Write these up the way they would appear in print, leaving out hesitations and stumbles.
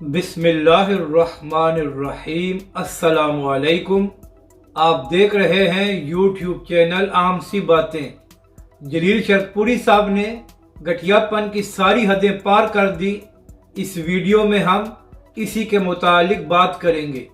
बिस्मिल्लाहिर्रहमानिर्रहीम। अस्सलाम वालेकुम। आप देख रहे हैं यूट्यूब चैनल आम सी बातें। जलील शरकपुरी साहब ने गठियापन की सारी हदें पार कर दी। इस वीडियो में हम इसी के मुतालिक बात करेंगे।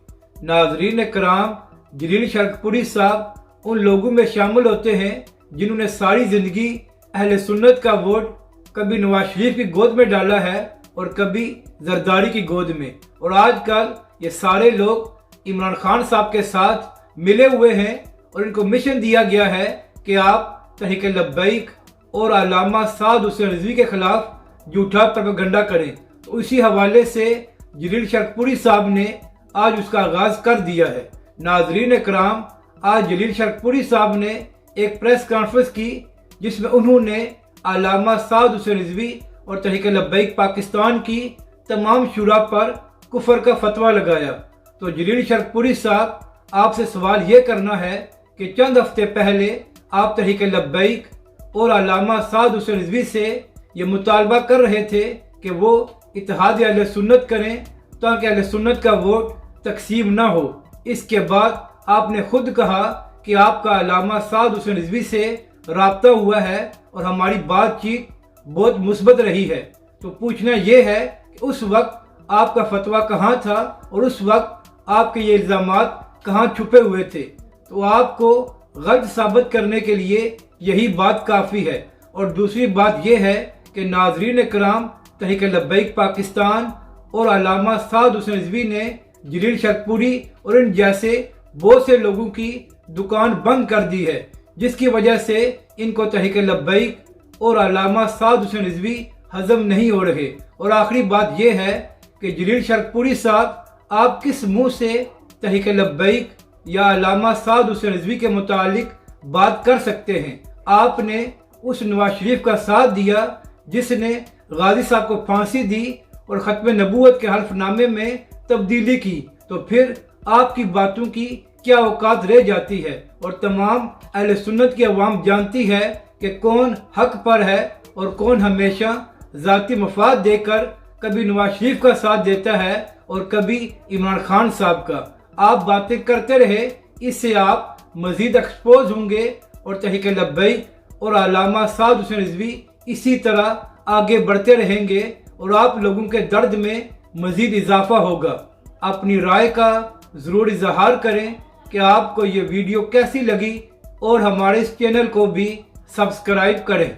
नाजरीन कराम, जलील शरकपुरी साहब उन लोगों में शामिल होते हैं जिन्होंने सारी जिंदगी अहले सुन्नत का वोट कभी नवाज शरीफ की गोद में डाला है और कभी जरदारी की गोद में, और आजकल ये सारे लोग इमरान खान साहब के साथ मिले हुए हैं और इनको मिशन दिया गया है कि आप तहरीक लब्बैक और अल्लामा साद हुसैन रिजवी के खिलाफ झूठा प्रोपेगेंडा करें। तो इसी हवाले से जलील शरकपुरी साहब ने आज उसका आगाज कर दिया है। नाजरीन कराम, आज जलील शरकपुरी साहब ने एक प्रेस कॉन्फ्रेंस की जिसमें उन्होंने अल्लामा साद हुसैन रिजवी और तहरीक लब्बैक पाकिस्तान की तमाम शुरा पर कुफर का फतवा लगाया। तो जलील शरकपुरी साहब, आपसे सवाल ये करना है कि चंद हफ्ते पहले आप तहरीक लब्बैक और अल्लामा साद हुसैन रिजवी से ये मुतालबा कर रहे थे कि वो इत्तेहाद अहले सुन्नत करें ताकि अहले सुन्नत का वोट तकसीम ना हो। इसके बाद आपने खुद कहा कि आपका अल्लामा साद हुसैन रिजवी से राब्ता हुआ है और हमारी बातचीत बहुत मुस्बत रही है। तो पूछना यह है कि उस वक्त आपका फतवा कहाँ था और उस वक्त आपके ये इल्जामात कहाँ छुपे हुए थे। तो आपको गलत साबित करने के लिए यही बात काफ़ी है। और दूसरी बात यह है कि नाजरीन कराम, तहरीक लब्बैक पाकिस्तान और अल्लामा साद हुसैन रिजवी ने जलील शरकपुरी और इन जैसे बहुत से लोगों की दुकान बंद कर दी है, जिसकी वजह से इनको तहरीक लब्बैक और अल्लामा साद हुसैन रिजवी हजम नहीं हो रहे। और आखिरी बात यह है कि जलील शरकपुरी साहब, आप किस मुंह से तहरीक लब्बैक या अल्लामा साद हुसैन रिजवी के मुतालिक बात कर सकते हैं? आपने उस नवाज शरीफ का साथ दिया जिसने गाजी साहब को फांसी दी और खत्म नबूवत के हल्फनामे में तब्दीली की। तो फिर आपकी बातों की क्या औकात रह जाती है? और तमाम अहले सुन्नत की अवाम जानती है कि कौन हक पर है और कौन हमेशा जाती मफाद देकर कभी नवाज शरीफ का साथ देता है और कभी इमरान खान साहब का। आप बातें करते रहे, इससे आप मजीद एक्सपोज होंगे और तहरीक लब्बैक और अल्लामा साद हुसैन रिजवी इसी तरह आगे बढ़ते रहेंगे और आप लोगों के दर्द में मजीद इजाफा होगा। अपनी राय का ज़रूर इजहार करें कि आपको ये वीडियो कैसी लगी और हमारे इस चैनल को भी सब्सक्राइब करें।